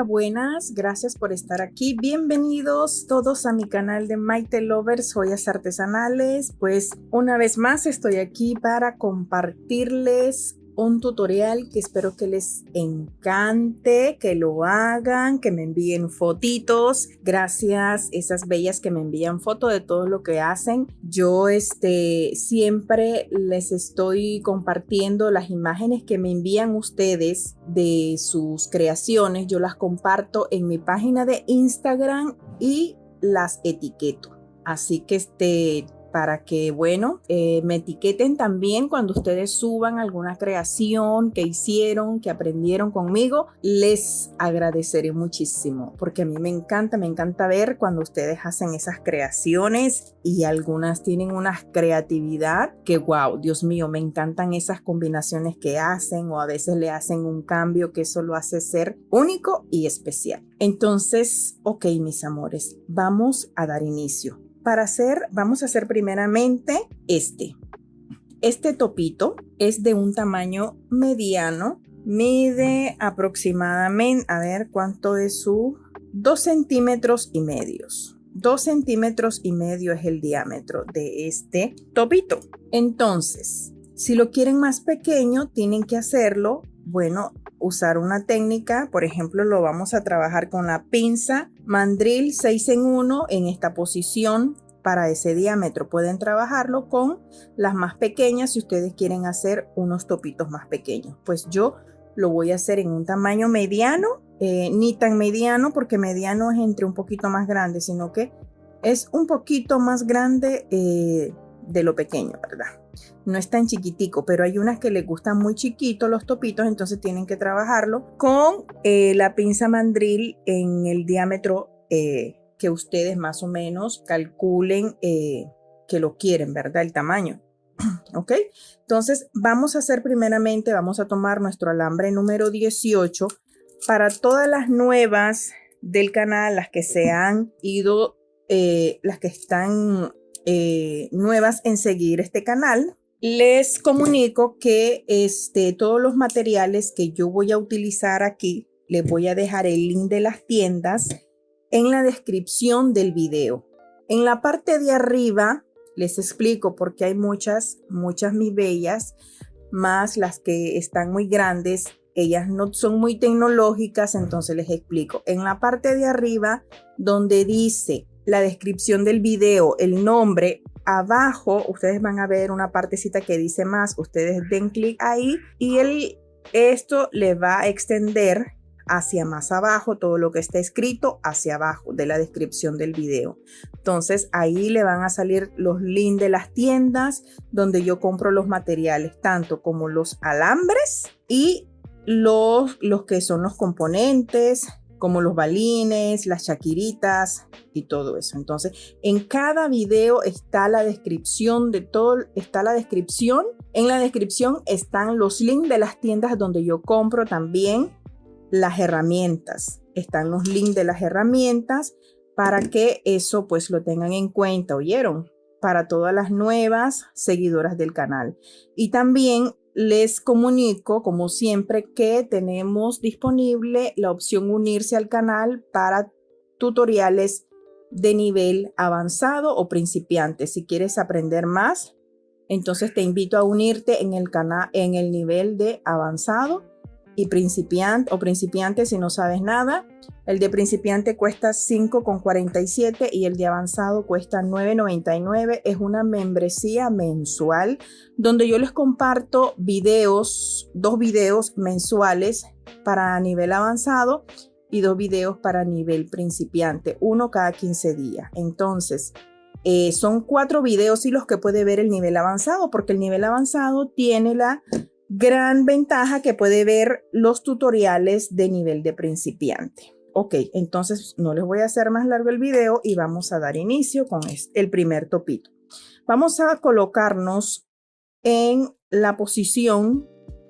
Hola, buenas, gracias por estar aquí. Bienvenidos todos a mi canal de Maite Lovers Joyas Artesanales. Pues una vez más estoy aquí para compartirles un tutorial que espero que les encante, que lo hagan, que me envíen fotitos. Gracias esas bellas que me envían foto de todo lo que hacen. Yo siempre les estoy compartiendo las imágenes que me envían ustedes de sus creaciones. Yo las comparto en mi página de Instagram y las etiqueto. Así que para que, bueno, me etiqueten también cuando ustedes suban alguna creación que hicieron, que aprendieron conmigo. Les agradeceré muchísimo porque a mí me encanta ver cuando ustedes hacen esas creaciones y algunas tienen una creatividad que, wow, Dios mío, me encantan esas combinaciones que hacen o a veces le hacen un cambio que eso lo hace ser único y especial. Entonces, ok, mis amores, vamos a dar inicio. Vamos a hacer primeramente este topito. Es de un tamaño mediano, mide aproximadamente, a ver cuánto es su 2 centímetros y medio. 2 centímetros y medio es el diámetro de este topito. Entonces, si lo quieren más pequeño, tienen que hacerlo, bueno, usar una técnica. Por ejemplo, lo vamos a trabajar con la pinza mandril 6 en 1 en esta posición para ese diámetro. Pueden trabajarlo con las más pequeñas si ustedes quieren hacer unos topitos más pequeños. Pues yo lo voy a hacer en un tamaño mediano, ni tan mediano porque mediano es entre un poquito más grande, sino que es un poquito más grande de lo pequeño, ¿verdad? No es tan chiquitico, pero hay unas que les gustan muy chiquitos los topitos, entonces tienen que trabajarlo con la pinza mandril en el diámetro que ustedes más o menos calculen que lo quieren, ¿verdad? El tamaño. ¿Ok? Entonces vamos a hacer primeramente, vamos a tomar nuestro alambre número 18 para todas las nuevas del canal, las que se han ido, las que están nuevas en seguir este canal. Les comunico que todos los materiales que yo voy a utilizar aquí, les voy a dejar el link de las tiendas en la descripción del video. En la parte de arriba les explico porque hay muchas mis bellas, más las que están muy grandes, ellas no son muy tecnológicas, entonces les explico. En la parte de arriba donde dice la descripción del video, el nombre, abajo ustedes van a ver una partecita que dice más. Ustedes den clic ahí y esto les va a extender hacia más abajo todo lo que está escrito hacia abajo de la descripción del video. Entonces ahí le van a salir los links de las tiendas donde yo compro los materiales, tanto como los alambres y los que son los componentes, como los balines, las chaquiritas y todo eso. Entonces, en cada video está la descripción de todo, está la descripción. En la descripción están los links de las tiendas donde yo compro también las herramientas. Están los links de las herramientas para que eso pues lo tengan en cuenta, ¿oyeron? Para todas las nuevas seguidoras del canal. Y también les comunico, como siempre, que tenemos disponible la opción unirse al canal para tutoriales de nivel avanzado o principiante. Si quieres aprender más, entonces te invito a unirte en el canal, en el nivel de avanzado y principiante si no sabes nada. El de principiante cuesta $5,47 y el de avanzado cuesta $9,99. Es una membresía mensual donde yo les comparto videos, 2 videos mensuales para nivel avanzado y 2 videos para nivel principiante, uno cada 15 días. Entonces son 4 videos y los que puede ver el nivel avanzado, porque el nivel avanzado tiene la gran ventaja que puede ver los tutoriales de nivel de principiante. Ok, entonces no les voy a hacer más largo el video y vamos a dar inicio con el primer topito. Vamos a colocarnos en la posición,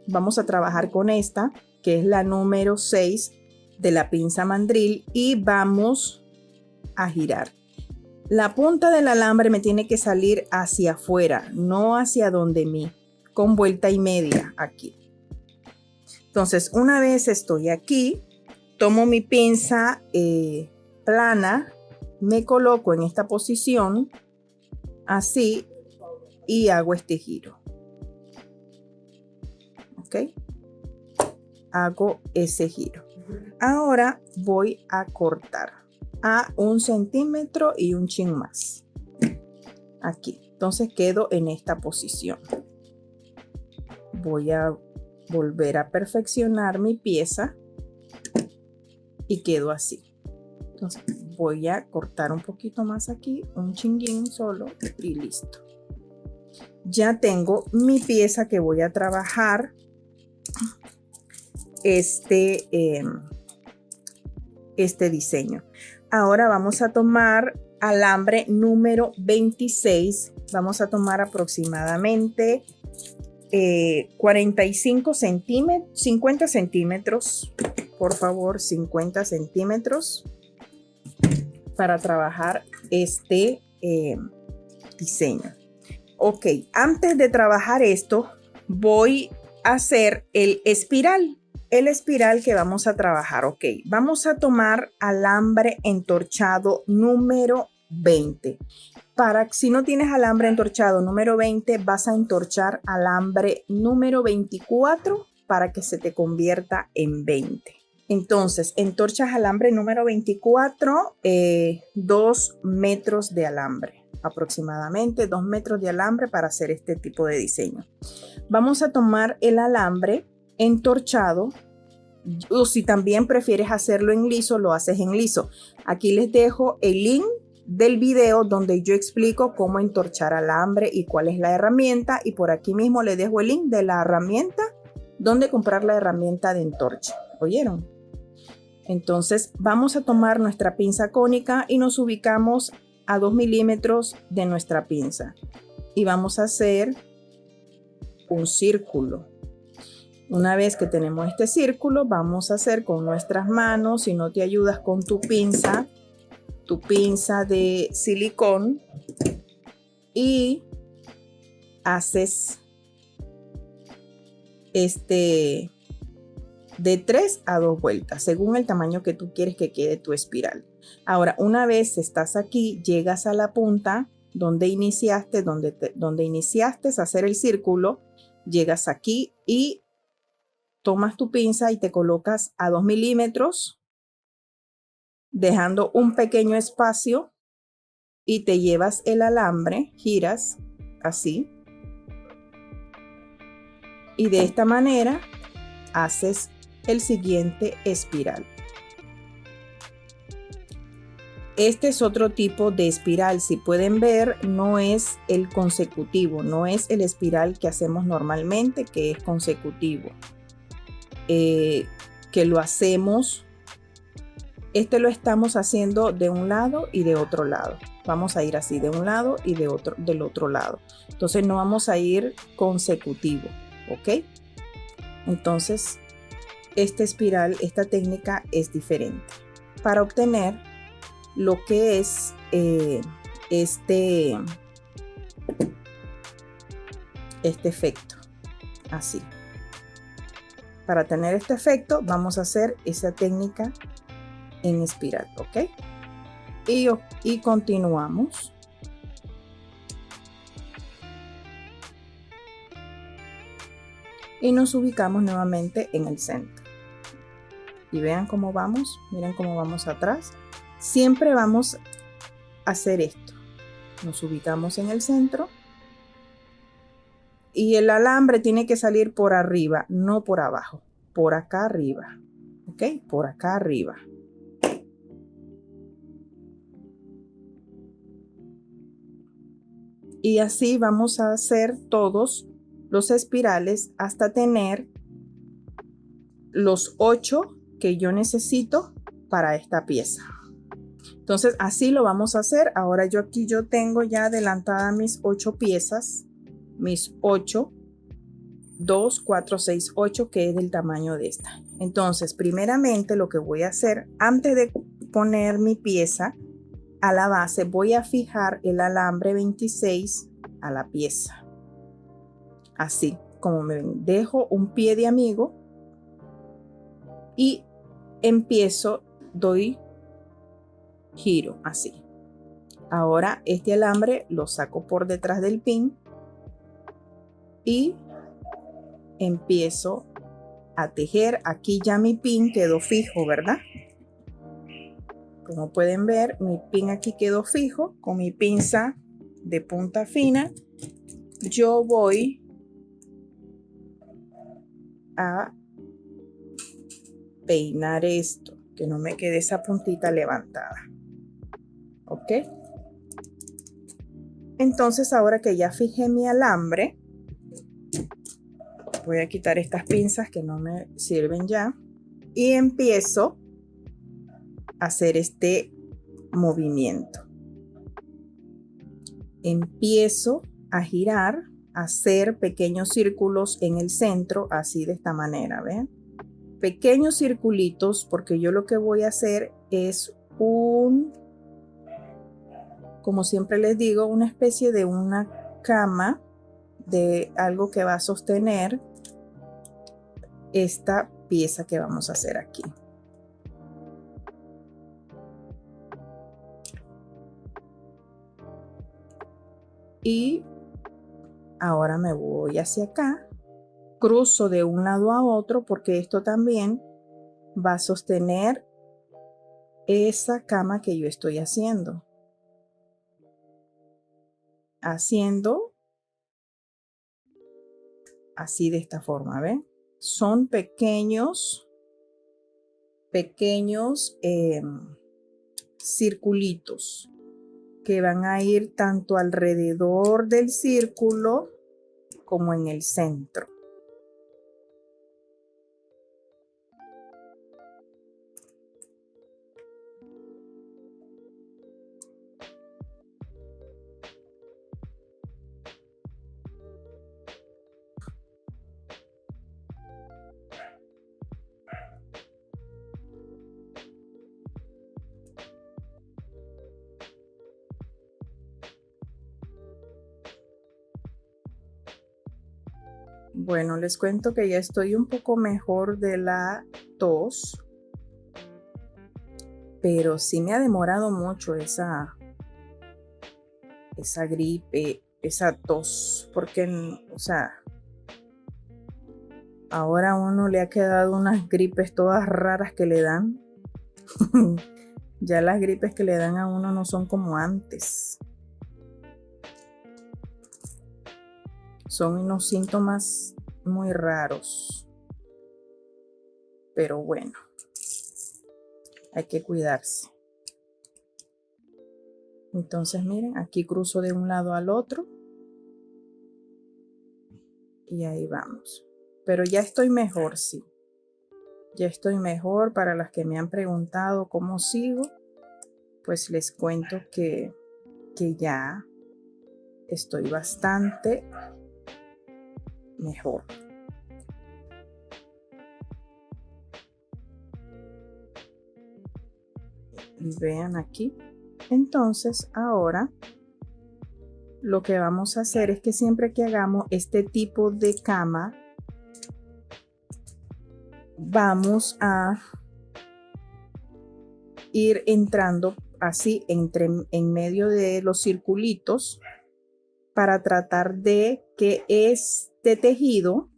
vamos a trabajar con esta, que es la número 6 de la pinza mandril, y vamos a girar. La punta del alambre me tiene que salir hacia afuera, no hacia donde mí, con vuelta y media aquí. Entonces, una vez estoy aquí, tomo mi pinza plana, me coloco en esta posición, así, y hago este giro. ¿Ok? Hago ese giro. Ahora voy a cortar a 1 centímetro y un chin más. Aquí. Entonces quedo en esta posición. Voy a volver a perfeccionar mi pieza y quedo así. Entonces voy a cortar un poquito más aquí, un chinguín solo y listo. Ya tengo mi pieza que voy a trabajar este diseño. Ahora vamos a tomar alambre número 26. Vamos a tomar aproximadamente 45 centímetros, 50 centímetros, por favor, 50 centímetros para trabajar este diseño. Ok, antes de trabajar esto, voy a hacer el espiral. El espiral que vamos a trabajar, ok. Vamos a tomar alambre entorchado número 20. Si no tienes alambre entorchado número 20, vas a entorchar alambre número 24 para que se te convierta en 20. Entonces, entorchas alambre número 24, 2 metros de alambre, aproximadamente 2 metros de alambre para hacer este tipo de diseño. Vamos a tomar el alambre entorchado, o si también prefieres hacerlo en liso, lo haces en liso. Aquí les dejo el link del video donde yo explico cómo entorchar alambre y cuál es la herramienta, y por aquí mismo les dejo el link de la herramienta donde comprar la herramienta de entorche. ¿Oyeron? Entonces vamos a tomar nuestra pinza cónica y nos ubicamos a 2 milímetros de nuestra pinza y vamos a hacer un círculo. Una vez que tenemos este círculo, vamos a hacer con nuestras manos, si no te ayudas con tu pinza de silicón, y haces de 3 a 2 vueltas, según el tamaño que tú quieres que quede tu espiral. Ahora, una vez estás aquí, llegas a la punta donde iniciaste, a hacer el círculo, llegas aquí y tomas tu pinza y te colocas a 2 milímetros, dejando un pequeño espacio, y te llevas el alambre, giras así, y de esta manera haces el siguiente espiral. Este es otro tipo de espiral. Si pueden ver, no es el consecutivo, no es el espiral que hacemos normalmente, que es consecutivo. Que lo hacemos, lo estamos haciendo de un lado y de otro lado. Vamos a ir así de un lado y del otro lado. Entonces no vamos a ir consecutivo, ¿ok? Entonces esta espiral, esta técnica es diferente para obtener lo que es este efecto, así. Para tener este efecto vamos a hacer esa técnica en espiral, ¿ok? Y continuamos. Y nos ubicamos nuevamente en el centro. Y vean cómo vamos, miren cómo vamos atrás. Siempre vamos a hacer esto. Nos ubicamos en el centro. Y el alambre tiene que salir por arriba, no por abajo. Por acá arriba. ¿Ok? Por acá arriba. Y así vamos a hacer todos los espirales hasta tener los 8 que yo necesito para esta pieza. Entonces así lo vamos a hacer. Ahora yo tengo ya adelantada mis 8 piezas, mis 8, 2, 4, 6, 8, que es del tamaño de esta. Entonces primeramente lo que voy a hacer, antes de poner mi pieza a la base, voy a fijar el alambre 26 a la pieza. Así como me ven, dejo un pie de amigo y empiezo, doy giro así. Ahora este alambre lo saco por detrás del pin y empiezo a tejer. Aquí ya mi pin quedó fijo, ¿verdad? Como pueden ver, mi pin aquí quedó fijo. Con mi pinza de punta fina yo voy a peinar esto, que no me quede esa puntita levantada. ¿Ok? Entonces, ahora que ya fijé mi alambre, voy a quitar estas pinzas que no me sirven ya y empiezo a hacer este movimiento. Empiezo a girar, a hacer pequeños círculos en el centro, así de esta manera, ¿ven? Pequeños circulitos, porque yo lo que voy a hacer es como siempre les digo, una especie de una cama de algo que va a sostener esta pieza que vamos a hacer aquí. Y ahora me voy hacia acá, cruzo de un lado a otro porque esto también va a sostener esa cama que yo estoy haciendo. Haciendo así de esta forma, ¿ven? Son pequeños circulitos que van a ir tanto alrededor del círculo como en el centro. Bueno, les cuento que ya estoy un poco mejor de la tos, pero sí me ha demorado mucho esa gripe, esa tos, porque, o sea, ahora a uno le ha quedado unas gripes todas raras que le dan. Ya las gripes que le dan a uno no son como antes. Son unos síntomas muy raros. Pero bueno, hay que cuidarse. Entonces miren, aquí cruzo de un lado al otro. Y ahí vamos. Pero ya estoy mejor, sí. Ya estoy mejor. Para las que me han preguntado cómo sigo, pues les cuento que ya estoy bastante mejor. Y vean aquí. Entonces ahora lo que vamos a hacer es que siempre que hagamos este tipo de cama, vamos a ir entrando así en medio de los circulitos para tratar de que este tejido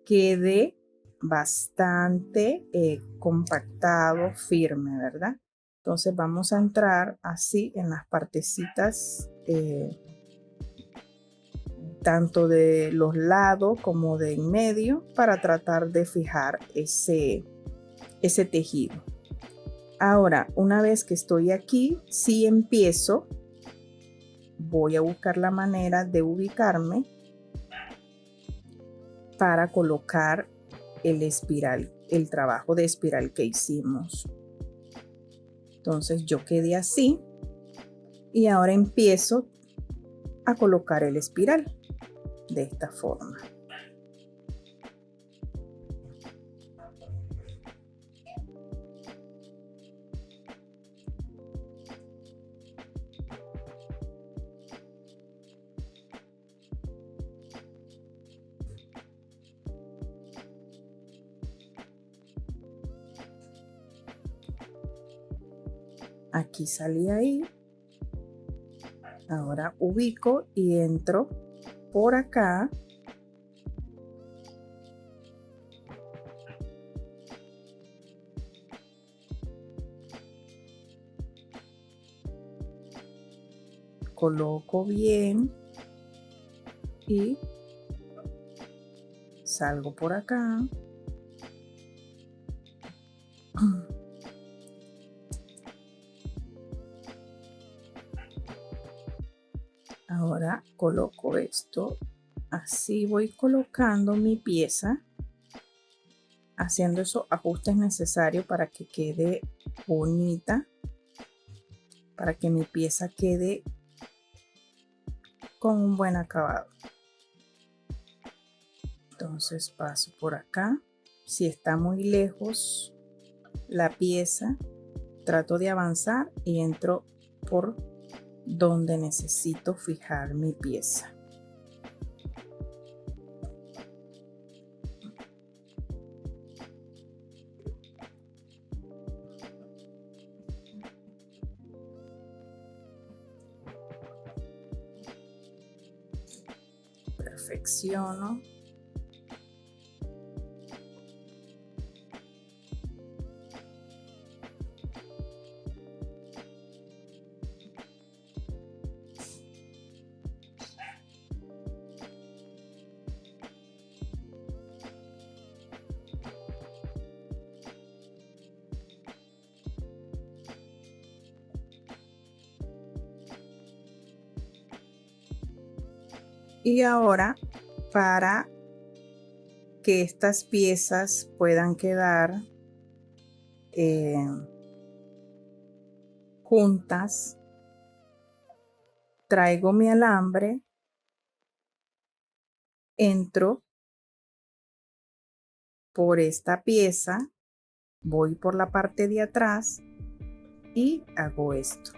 quede bastante compactado, firme, ¿verdad? Entonces vamos a entrar así en las partecitas tanto de los lados como de en medio para tratar de fijar ese tejido. Ahora, una vez que estoy aquí, si empiezo, voy a buscar la manera de ubicarme para colocar el espiral, el trabajo de espiral que hicimos. Entonces yo quedé así y ahora empiezo a colocar el espiral de esta forma. Aquí salí ahí. Ahora ubico y entro por acá. Coloco bien y salgo por acá. Ahora coloco esto. Así voy colocando mi pieza, haciendo esos ajustes necesarios para que quede bonita, para que mi pieza quede con un buen acabado. Entonces paso por acá. Si está muy lejos la pieza, trato de avanzar y entro por donde necesito fijar mi pieza. Perfecciono. Y ahora, para que estas piezas puedan quedar juntas, traigo mi alambre, entro por esta pieza, voy por la parte de atrás y hago esto.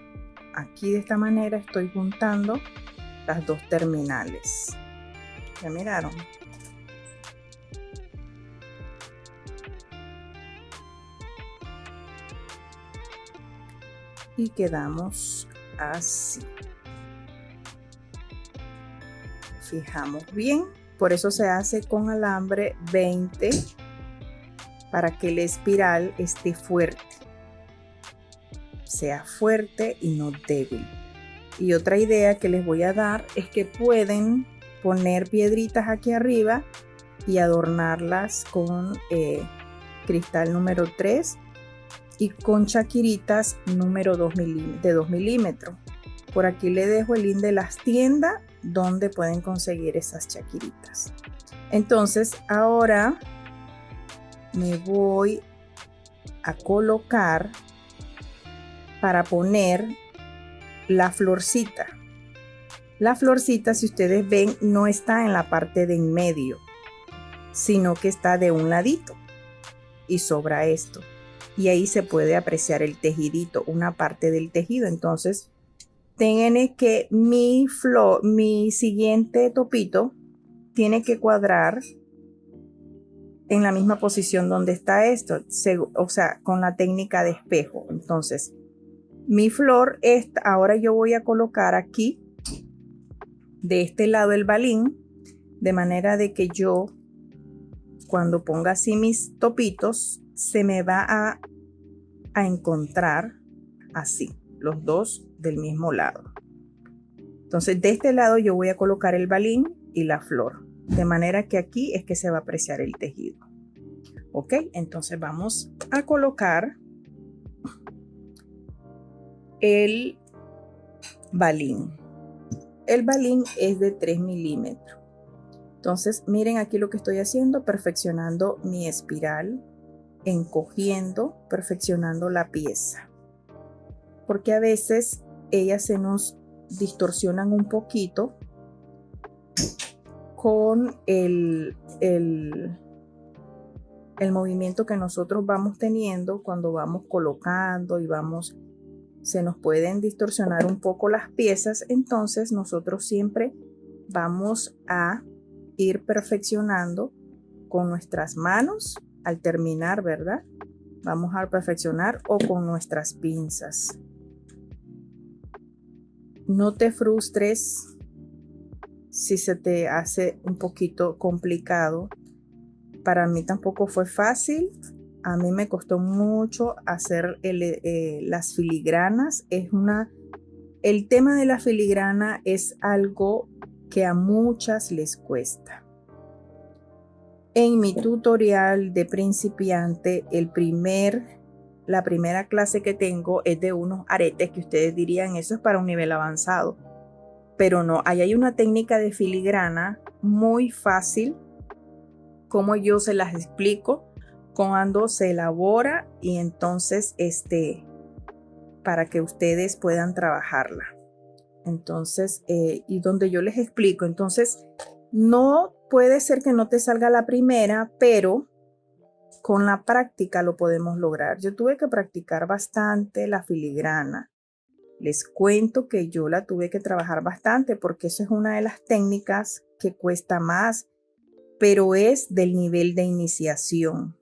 Aquí de esta manera estoy juntando las dos terminales. ¿Ya miraron? Y quedamos así. Fijamos bien, por eso se hace con alambre 20 para que la espiral esté fuerte, sea fuerte y no débil. Y otra idea que les voy a dar es que pueden poner piedritas aquí arriba y adornarlas con cristal número 3 y con chaquiritas número 2 de 2 milímetros. Por aquí le dejo el link de las tiendas donde pueden conseguir esas chaquiritas. Entonces ahora me voy a colocar para poner la florcita. La florcita, si ustedes ven, no está en la parte de en medio, sino que está de un ladito y sobra esto. Y ahí se puede apreciar el tejidito, una parte del tejido. Entonces, tiene que mi siguiente topito tiene que cuadrar en la misma posición donde está esto, o sea, con la técnica de espejo. Entonces, mi flor, ahora yo voy a colocar aquí, de este lado el balín, de manera de que yo, cuando ponga así mis topitos, se me va a encontrar así, los dos del mismo lado. Entonces, de este lado yo voy a colocar el balín y la flor, de manera que aquí es que se va a apreciar el tejido. Ok, entonces vamos a colocar el balín. El balín es de 3 milímetros. Entonces, miren aquí lo que estoy haciendo, perfeccionando mi espiral, encogiendo, perfeccionando la pieza. Porque a veces ellas se nos distorsionan un poquito con el movimiento que nosotros vamos teniendo cuando vamos colocando y se nos pueden distorsionar un poco las piezas. Entonces nosotros siempre vamos a ir perfeccionando con nuestras manos al terminar, ¿verdad? Vamos a perfeccionar o con nuestras pinzas. No te frustres si se te hace un poquito complicado. Para mí tampoco fue fácil. A mí me costó mucho hacer las filigranas. El tema de la filigrana es algo que a muchas les cuesta. En mi tutorial de principiante, la primera clase que tengo es de unos aretes que ustedes dirían eso es para un nivel avanzado. Pero no, ahí hay una técnica de filigrana muy fácil, como yo se las explico cuando se elabora, y entonces para que ustedes puedan trabajarla. Entonces, y donde yo les explico, entonces no puede ser que no te salga la primera, pero con la práctica lo podemos lograr. Yo tuve que practicar bastante la filigrana. Les cuento que yo la tuve que trabajar bastante porque esa es una de las técnicas que cuesta más, pero es del nivel de iniciación.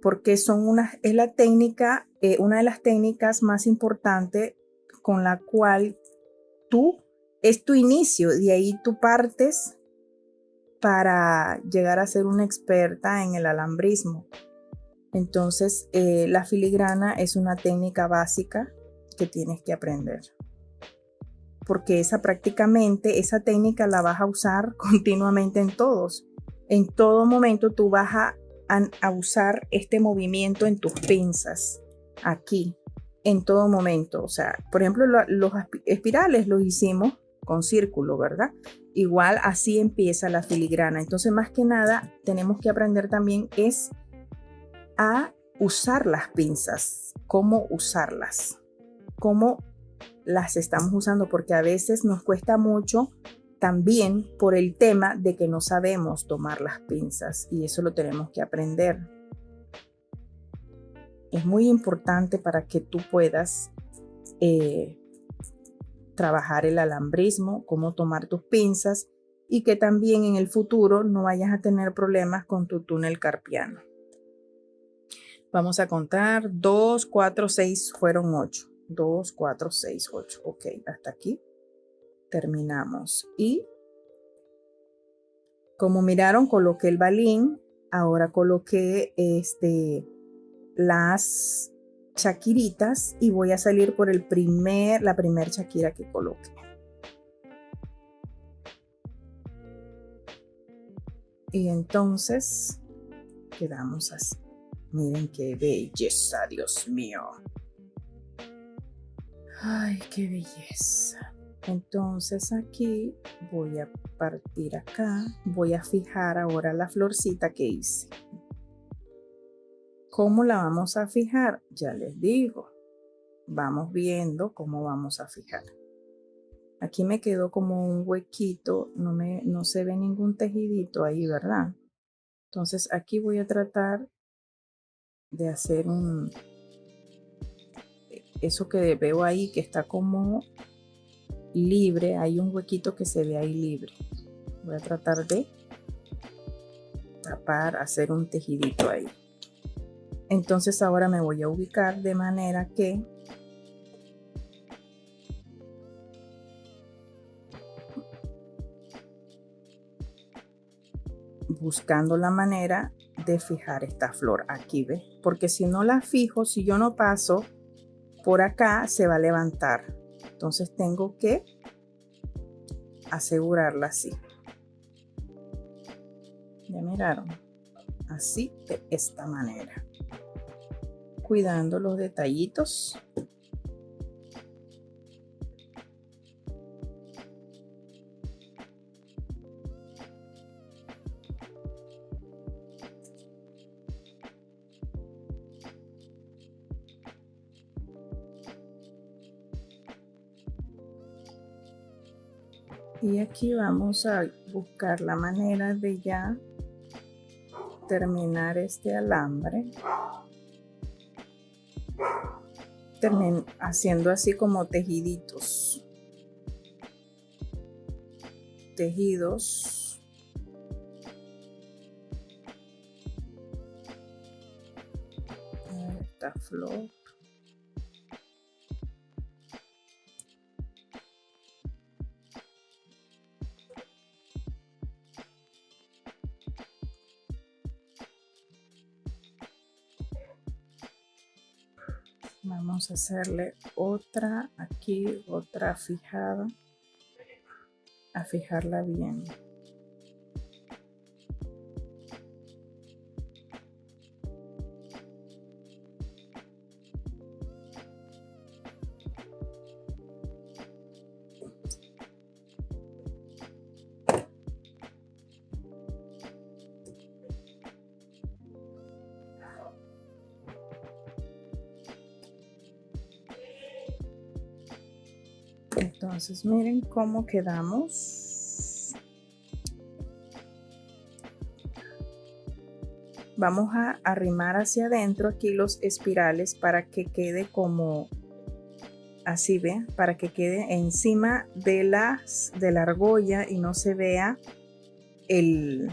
Porque es la técnica, una de las técnicas más importantes con la cual es tu inicio, de ahí tú partes para llegar a ser una experta en el alambrismo. Entonces, la filigrana es una técnica básica que tienes que aprender. Porque esa técnica la vas a usar continuamente en todos. En todo momento tú vas a usar este movimiento en tus pinzas, aquí, en todo momento. O sea, por ejemplo, los espirales los hicimos con círculo, ¿verdad? Igual así empieza la filigrana. Entonces, más que nada, tenemos que aprender también a usar las pinzas, cómo usarlas, cómo las estamos usando, porque a veces nos cuesta mucho también por el tema de que no sabemos tomar las pinzas, y eso lo tenemos que aprender. Es muy importante para que tú puedas trabajar el alambrismo, cómo tomar tus pinzas, y que también en el futuro no vayas a tener problemas con tu túnel carpiano. Vamos a contar 2, 4, 6, fueron 8. 2, 4, 6, 8. Ok, hasta aquí terminamos. Y como miraron, coloqué el balín. Ahora coloqué las chaquiritas y voy a salir por la primer chaquira que coloque. Y entonces quedamos así. Miren qué belleza, Dios mío. Ay, qué belleza. Entonces aquí voy a partir acá. Voy a fijar ahora la florcita que hice. ¿Cómo la vamos a fijar? Ya les digo. Vamos viendo cómo vamos a fijar. Aquí me quedó como un huequito. No se ve ningún tejidito ahí, ¿verdad? Entonces aquí voy a tratar de hacer eso que veo ahí que está como libre. Hay un huequito que se ve ahí libre. Voy a tratar de tapar, hacer un tejidito ahí. Entonces ahora me voy a ubicar de manera que buscando la manera de fijar esta flor aquí, ¿ves? Porque si no la fijo, si yo no paso por acá, se va a levantar. Entonces tengo que asegurarla así. ¿Ya miraron? Así, de esta manera. Cuidando los detallitos. Y aquí vamos a buscar la manera de ya terminar este alambre. Haciendo así como tejiditos. Tejidos. Esta flor. Vamos a hacerle otra aquí, otra fijada, a fijarla bien. Entonces miren cómo quedamos. Vamos a arrimar hacia adentro aquí los espirales para que quede como así, ¿ve? Para que quede encima de la argolla y no se vea el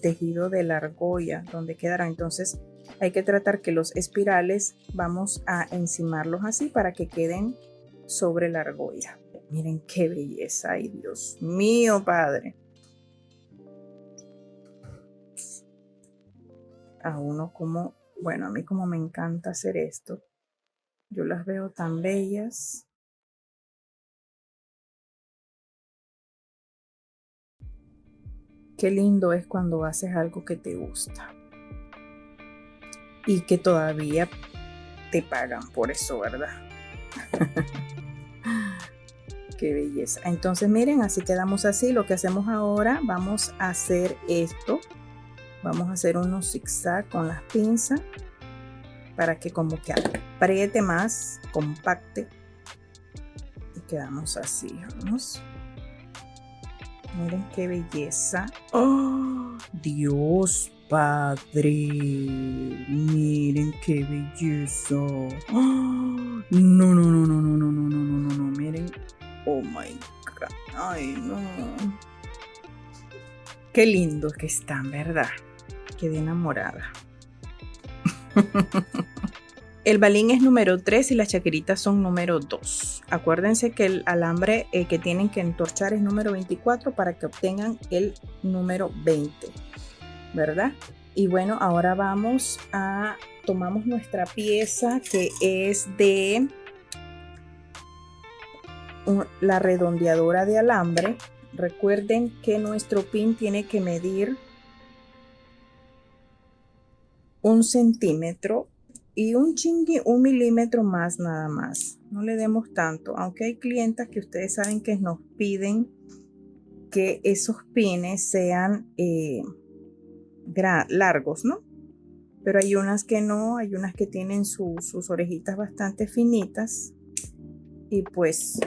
tejido de la argolla donde quedará. Entonces hay que tratar que los espirales vamos a encimarlos así para que queden sobre la argolla. Miren qué belleza, ay Dios mío, padre. A uno como, bueno, a mí como me encanta hacer esto. Yo las veo tan bellas. Qué lindo es cuando haces algo que te gusta y que todavía te pagan por eso, ¿verdad? Qué belleza. Entonces miren, así quedamos así. Lo que hacemos ahora, vamos a hacer esto. Vamos a hacer unos zigzag con las pinzas para que como que apriete más, compacte. Y quedamos así, vamos. Miren qué belleza. ¡Oh, Dios Padre! Miren qué belleza. ¡Oh! No, no, no, no, no, no, no, no, no, no, miren. Oh my God. Ay, no. Qué lindos que están, ¿verdad? Quedé enamorada. El balín es número 3 y las chaqueritas son número 2. Acuérdense que el alambre que tienen que entorchar es número 24 para que obtengan el número 20, ¿verdad? Y bueno, ahora vamos a tomamos nuestra pieza que es de la redondeadora de alambre. Recuerden que nuestro pin tiene que medir 1 centímetro y un milímetro más nada más. No le demos tanto, aunque hay clientas que ustedes saben que nos piden que esos pines sean largos, ¿no? Pero hay unas que no, hay unas que tienen sus orejitas bastante finitas y pues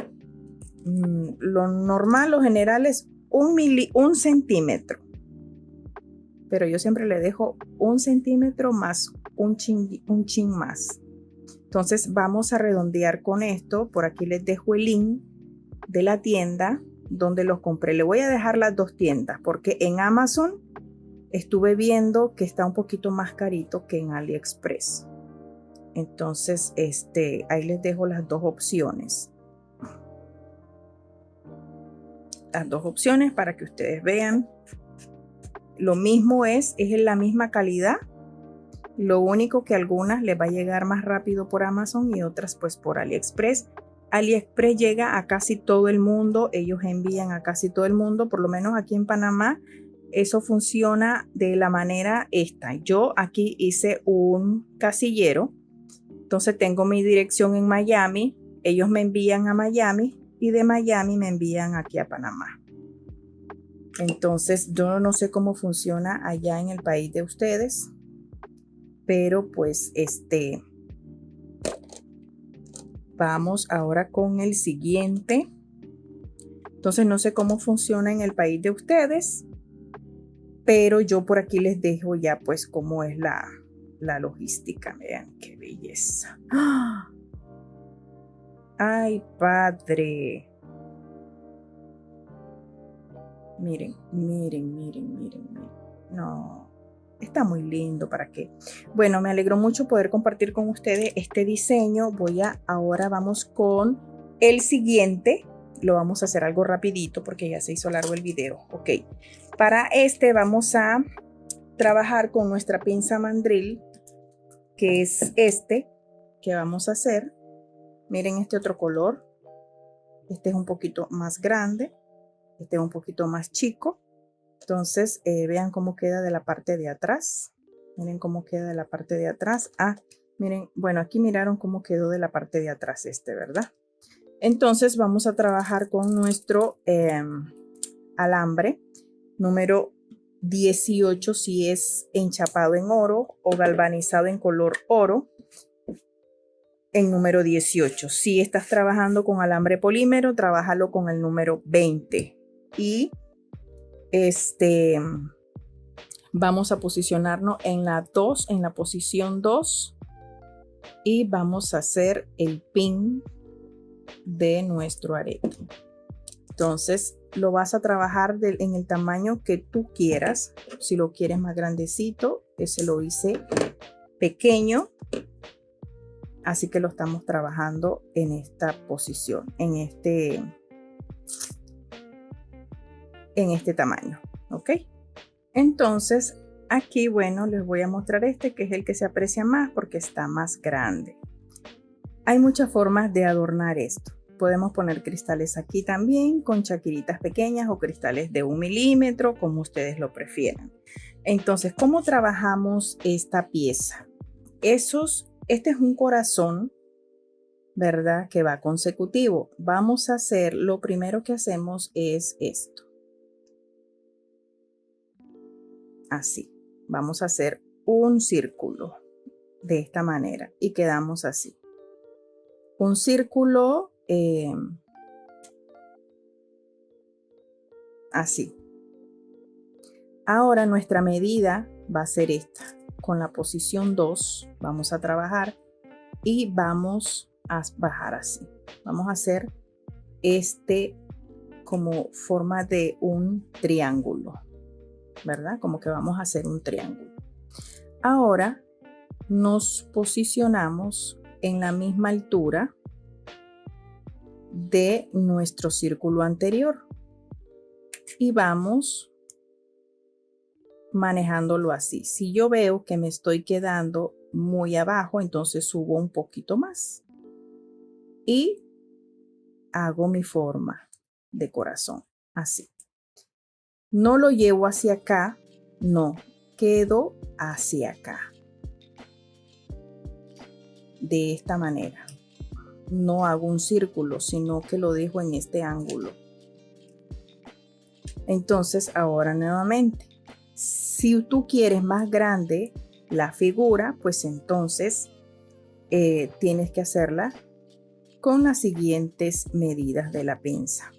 lo normal, lo general es 1 centímetro. Pero yo siempre le dejo 1 centímetro más un chin más. Entonces vamos a redondear con esto. Por aquí les dejo el link de la tienda donde los compré. Le voy a dejar las dos tiendas porque en Amazon estuve viendo que está un poquito más carito que en AliExpress. Entonces ahí les dejo las dos opciones. Las dos opciones para que ustedes vean. Lo mismo es la misma calidad. Lo único que algunas les va a llegar más rápido por Amazon y otras pues por AliExpress. AliExpress llega a casi todo el mundo. Ellos envían a casi todo el mundo. Por lo menos aquí en Panamá eso funciona de la manera esta. Yo aquí hice un casillero. Entonces tengo mi dirección en Miami. Ellos me envían a Miami y de Miami me envían aquí a Panamá. Entonces yo no sé cómo funciona allá en el país de ustedes, pero pues vamos ahora con el siguiente. Entonces no sé cómo funciona en el país de ustedes, pero yo por aquí les dejo ya pues cómo es la logística. Vean qué belleza. ¡Ah! Ay, padre. Miren, miren, miren, miren, miren. No, está muy lindo, ¿para qué? Bueno, me alegró mucho poder compartir con ustedes este diseño. Ahora vamos con el siguiente. Lo vamos a hacer algo rapidito porque ya se hizo largo el video. Ok, para vamos a trabajar con nuestra pinza mandril, que es ¿qué vamos a hacer? Miren este otro color. Este es un poquito más grande. Este es un poquito más chico. Entonces, vean cómo queda de la parte de atrás. Miren cómo queda de la parte de atrás. Ah, miren, bueno, aquí miraron cómo quedó de la parte de atrás ¿verdad? Entonces, vamos a trabajar con nuestro alambre número 18 si es enchapado en oro o galvanizado en color oro. En número 18. Si estás trabajando con alambre polímero, trabájalo con el número 20. Y vamos a posicionarnos en la 2, en la posición 2. Y vamos a hacer el pin de nuestro arete. Entonces, lo vas a trabajar en el tamaño que tú quieras. Si lo quieres más grandecito, ese lo hice pequeño. Así que lo estamos trabajando en esta posición, en este tamaño, ¿ok? Entonces, aquí, bueno, les voy a mostrar este, que es el que se aprecia más porque está más grande. Hay muchas formas de adornar esto. Podemos poner cristales aquí también, con chaquiritas pequeñas o cristales de 1 milímetro, como ustedes lo prefieran. Entonces, ¿cómo trabajamos esta pieza? Este es un corazón, ¿verdad? Que va consecutivo. Vamos a hacer, lo primero que hacemos es esto. Así. Vamos a hacer un círculo de esta manera y quedamos así. Un círculo así. Ahora nuestra medida va a ser esta. Con la posición 2 vamos a trabajar y vamos a bajar así. Vamos a hacer como forma de un triángulo, ¿verdad? Como que vamos a hacer un triángulo. Ahora nos posicionamos en la misma altura de nuestro círculo anterior y vamos manejándolo así. Si yo veo que me estoy quedando muy abajo, entonces subo un poquito más y hago mi forma de corazón, así. No lo llevo hacia acá, no, quedo hacia acá. De esta manera. No hago un círculo, sino que lo dejo en este ángulo. Entonces, ahora nuevamente, si tú quieres más grande la figura, pues entonces tienes que hacerla con las siguientes medidas de la pinza.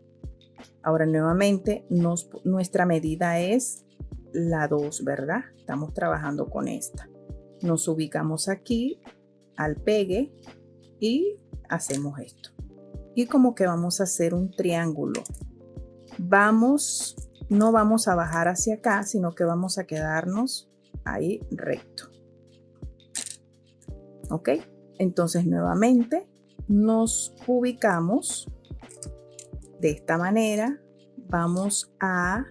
Ahora nuevamente, nuestra medida es la 2, ¿verdad? Estamos trabajando con esta. Nos ubicamos aquí al pegue y hacemos esto. Y como que vamos a hacer un triángulo. No vamos a bajar hacia acá, sino que vamos a quedarnos ahí recto. ¿Ok? Entonces nuevamente nos ubicamos de esta manera. Vamos a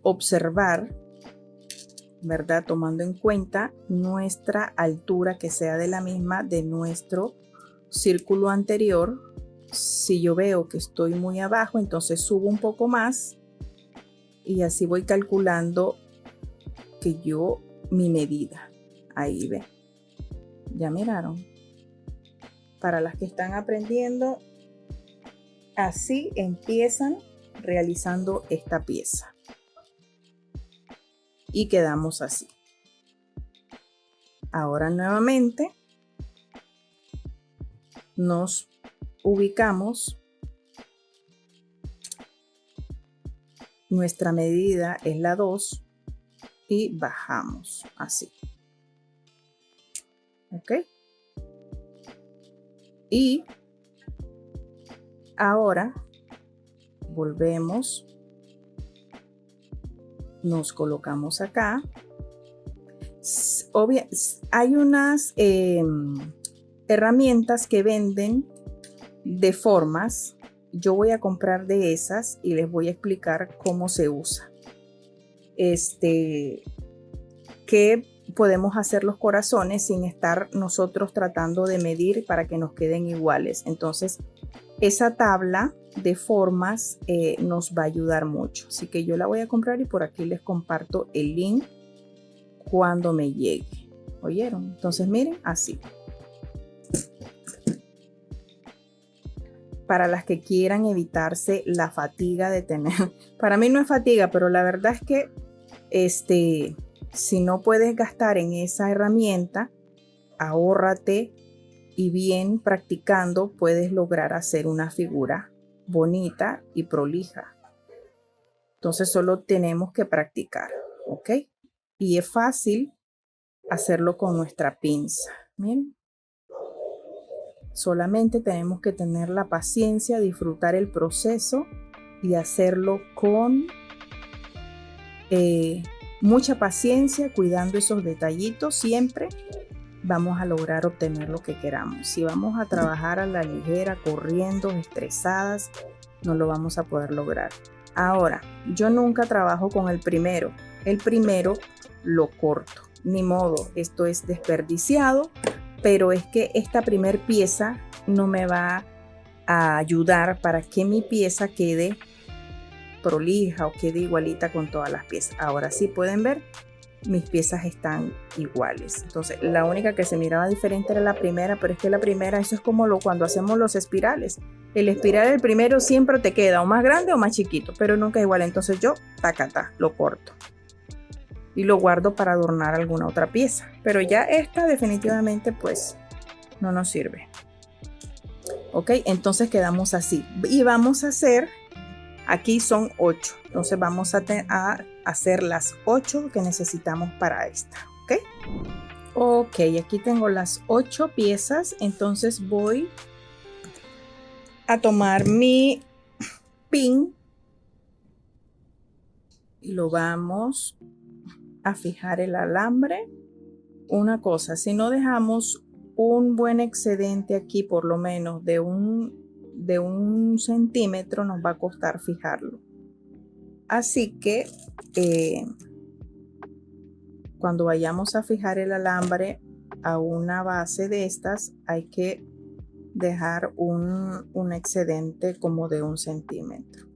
observar, ¿verdad? Tomando en cuenta nuestra altura, que sea de la misma de nuestro círculo anterior. Si yo veo que estoy muy abajo, entonces subo un poco más y así voy calculando mi medida. Ahí ve. ¿Ya miraron? Para las que están aprendiendo, así empiezan realizando esta pieza. Y quedamos así. Ahora nuevamente nos ubicamos. Nuestra medida es la 2 y bajamos así. ¿Ok? Y ahora volvemos. Nos colocamos acá. Hay unas herramientas que venden de formas. Yo voy a comprar de esas y les voy a explicar cómo se usa. Que podemos hacer los corazones sin estar nosotros tratando de medir para que nos queden iguales. Entonces, esa tabla de formas nos va a ayudar mucho. Así que yo la voy a comprar y por aquí les comparto el link cuando me llegue. ¿Oyeron? Entonces, miren, así. Para las que quieran evitarse la fatiga de tener, para mí no es fatiga, pero la verdad es que si no puedes gastar en esa herramienta, ahórrate y bien practicando puedes lograr hacer una figura bonita y prolija. Entonces solo tenemos que practicar, ¿ok? Y es fácil hacerlo con nuestra pinza. Miren. Solamente tenemos que tener la paciencia, disfrutar el proceso y hacerlo con mucha paciencia, cuidando esos detallitos. Siempre vamos a lograr obtener lo que queramos. Si vamos a trabajar a la ligera, corriendo, estresadas, no lo vamos a poder lograr. Ahora, yo nunca trabajo con el primero. El primero lo corto. Ni modo, esto es desperdiciado, pero es que esta primer pieza no me va a ayudar para que mi pieza quede prolija o quede igualita con todas las piezas. Ahora sí pueden ver, mis piezas están iguales. Entonces la única que se miraba diferente era la primera, pero es que la primera, eso es como cuando hacemos los espirales. El espiral, el primero siempre te queda o más grande o más chiquito, pero nunca igual. Entonces yo, tacata, lo corto y lo guardo para adornar alguna otra pieza, pero ya esta definitivamente pues no nos sirve. Ok, entonces quedamos así y vamos a hacer, aquí son 8, entonces vamos a hacer las 8 que necesitamos para esta. Ok, aquí tengo las 8 piezas, entonces voy a tomar mi pin y lo vamos a fijar el alambre. Una cosa, si no dejamos un buen excedente aquí, por lo menos de un centímetro, nos va a costar fijarlo. Así que cuando vayamos a fijar el alambre a una base de estas, hay que dejar un excedente como de 1 centímetro.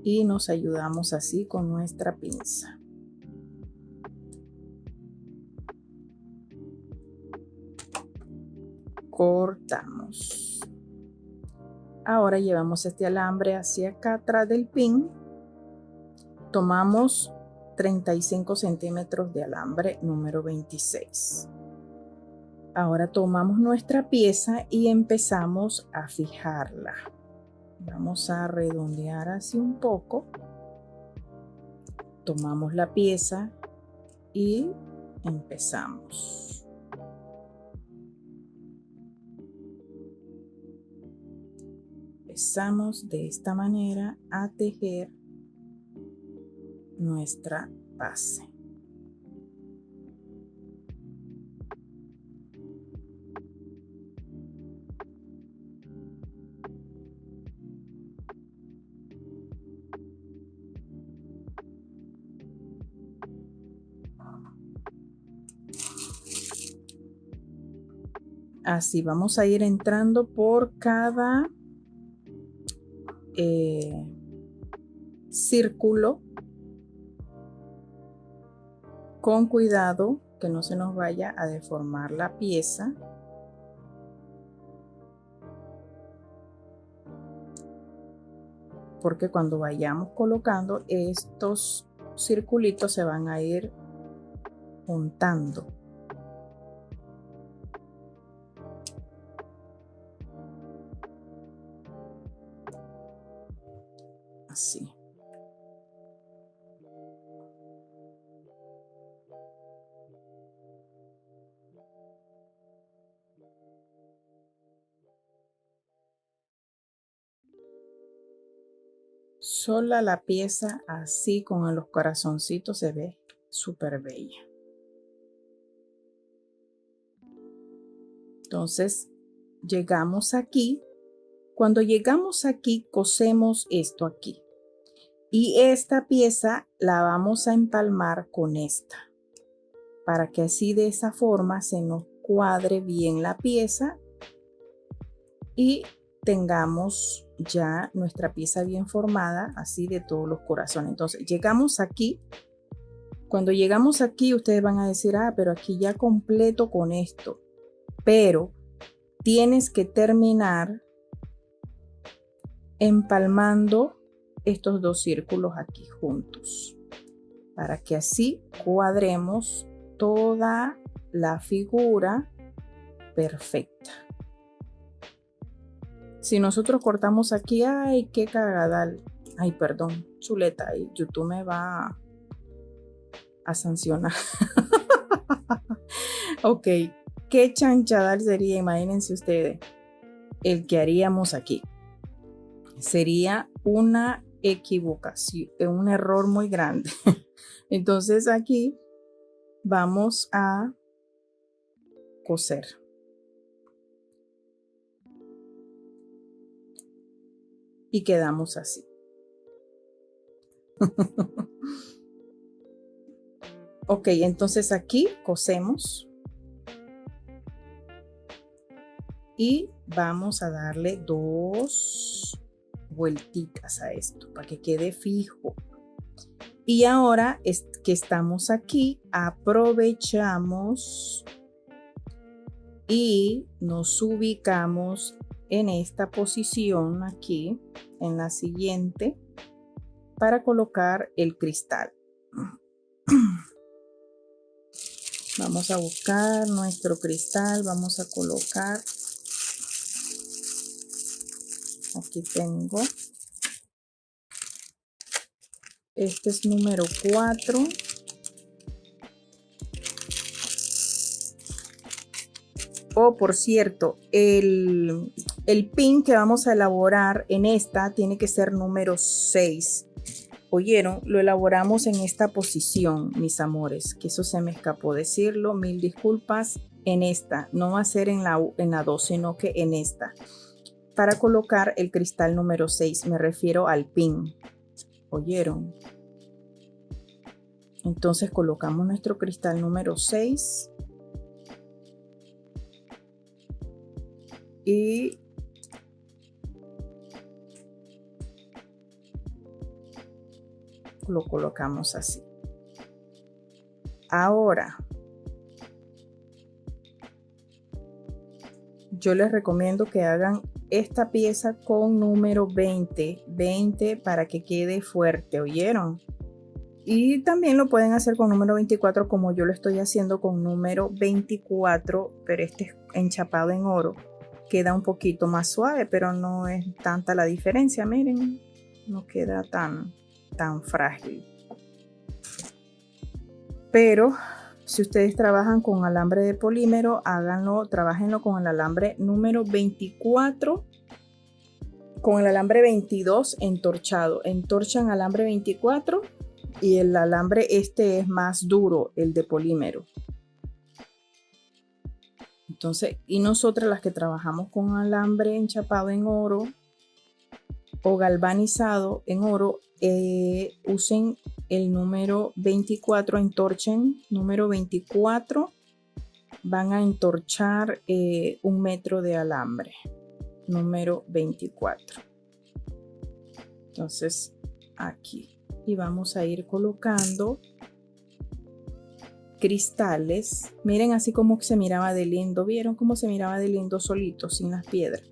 Y nos ayudamos así con nuestra pinza. Cortamos. Ahora llevamos este alambre hacia acá atrás del pin. Tomamos 35 centímetros de alambre número 26. Ahora tomamos nuestra pieza y empezamos a fijarla. Vamos a redondear así un poco. Tomamos la pieza y empezamos. Empezamos de esta manera a tejer nuestra base. Así vamos a ir entrando por cada círculo con cuidado que no se nos vaya a deformar la pieza. Porque cuando vayamos colocando estos circulitos se van a ir juntando. Así. Sola la pieza así con los corazoncitos se ve súper bella. Entonces llegamos aquí. Cuando llegamos aquí cosemos esto aquí. Y esta pieza la vamos a empalmar con esta. para que así de esa forma se nos cuadre bien la pieza y tengamos ya nuestra pieza bien formada, así de todos los corazones. Entonces llegamos aquí. Cuando llegamos aquí, ustedes van a decir, pero aquí ya completo con esto. Pero tienes que terminar empalmando estos dos círculos aquí juntos, para que así cuadremos toda la figura perfecta. Si nosotros cortamos aquí, ay, qué cagadal. Ay, perdón, chuleta, y YouTube me va a sancionar. Ok, qué chanchadal sería, imagínense ustedes, el que haríamos aquí. Sería una equivocación, un error muy grande. Entonces aquí vamos a coser. Y quedamos así. Ok, entonces aquí cosemos. Y vamos a darle 2 vueltitas a esto para que quede fijo. Y ahora es que estamos aquí, aprovechamos y nos ubicamos en esta posición aquí, en la siguiente, para colocar el cristal. Vamos a buscar nuestro cristal, vamos a colocar, aquí tengo, este es número 4. Oh, por cierto, el pin que vamos a elaborar en esta tiene que ser número 6. ¿Oyeron? Lo elaboramos en esta posición, mis amores, que eso se me escapó decirlo, mil disculpas. En esta, no va a ser en la 2, sino que en esta. Para colocar el cristal número 6, me refiero al pin. ¿Oyeron? Entonces colocamos nuestro cristal número 6. Y lo colocamos así. Ahora, yo les recomiendo que hagan esta pieza con número 20 para que quede fuerte, ¿oyeron? Y también lo pueden hacer con número 24 como yo lo estoy haciendo con número 24, pero este es enchapado en oro. Queda un poquito más suave, pero no es tanta la diferencia, miren, no queda tan frágil. Pero si ustedes trabajan con alambre de polímero, trabajenlo con el alambre número 24, con el alambre 22 entorchado. Entorchan alambre 24 y el alambre este es más duro, el de polímero. Entonces, y nosotras las que trabajamos con alambre enchapado en oro o galvanizado en oro, usen el número 24, entorchen número 24, van a entorchar 1 metro de alambre, número 24. Entonces aquí, y vamos a ir colocando cristales. Miren así como se miraba de lindo, ¿vieron cómo se miraba de lindo solito, sin las piedras?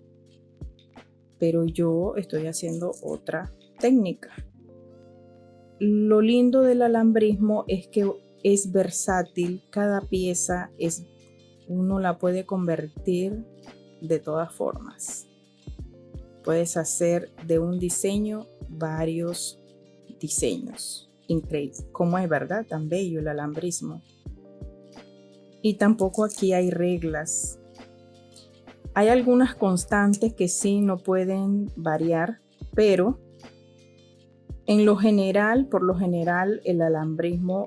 Pero yo estoy haciendo otra técnica. Lo lindo del alambrismo es que es versátil, cada pieza uno la puede convertir de todas formas. Puedes hacer de un diseño varios diseños. Increíble, como es verdad, tan bello el alambrismo. Y tampoco aquí hay reglas. Hay algunas constantes que sí no pueden variar, pero por lo general, el alambrismo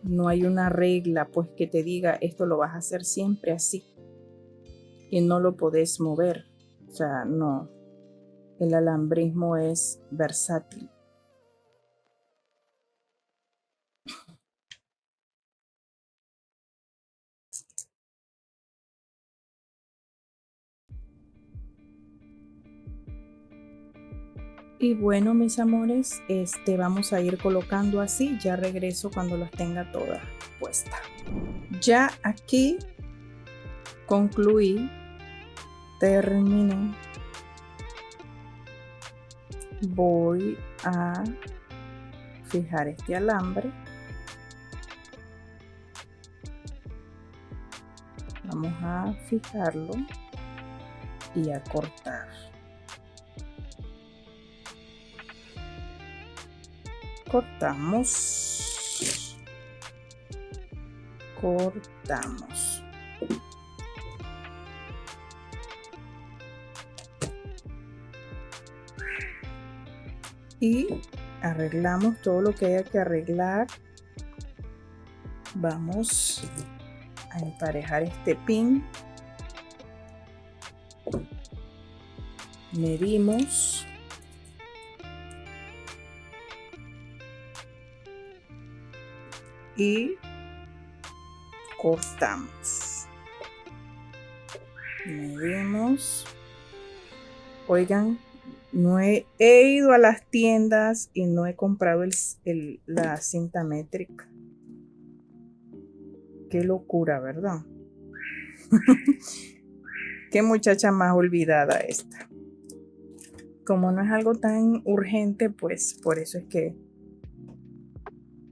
no hay una regla pues que te diga esto lo vas a hacer siempre así y no lo podés mover. O sea, no. El alambrismo es versátil. Y bueno, mis amores, vamos a ir colocando así. Ya regreso cuando las tenga todas puestas. Ya aquí concluí, terminé. Voy a fijar este alambre. Vamos a fijarlo y a cortar. Cortamos. Y arreglamos todo lo que haya que arreglar. Vamos a emparejar este pin. Medimos. Y cortamos. Medimos. Oigan, no he ido a las tiendas y no he comprado la cinta métrica. Qué locura, ¿verdad? Qué muchacha más olvidada esta. Como no es algo tan urgente, pues por eso es que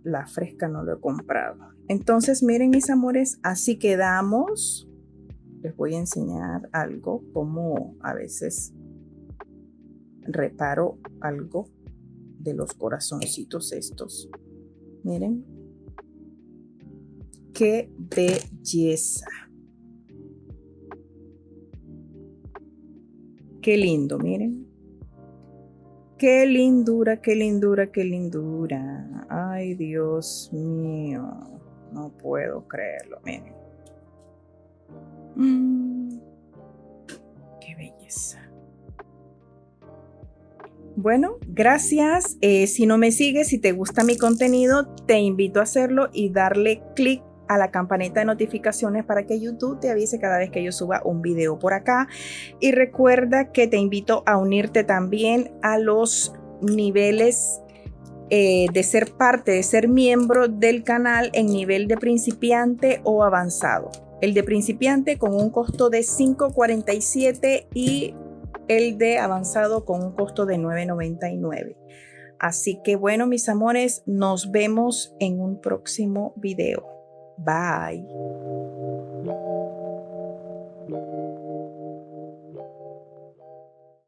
la fresca no lo he comprado. Entonces, miren, mis amores, así quedamos. Les voy a enseñar algo, como a veces reparo algo de los corazoncitos estos. Miren. ¡Qué belleza! ¡Qué lindo! Miren. ¡Qué lindura, qué lindura, qué lindura! ¡Ay, Dios mío! No puedo creerlo, miren. ¡Qué belleza! Bueno, gracias. Si no me sigues, si te gusta mi contenido, te invito a hacerlo y darle clic a la campanita de notificaciones para que YouTube te avise cada vez que yo suba un video por acá. Y recuerda que te invito a unirte también a los niveles de ser parte, de ser miembro del canal en nivel de principiante o avanzado. El de principiante con un costo de $5.47 y el de avanzado con un costo de $9.99. Así que bueno, mis amores, nos vemos en un próximo video. Bye.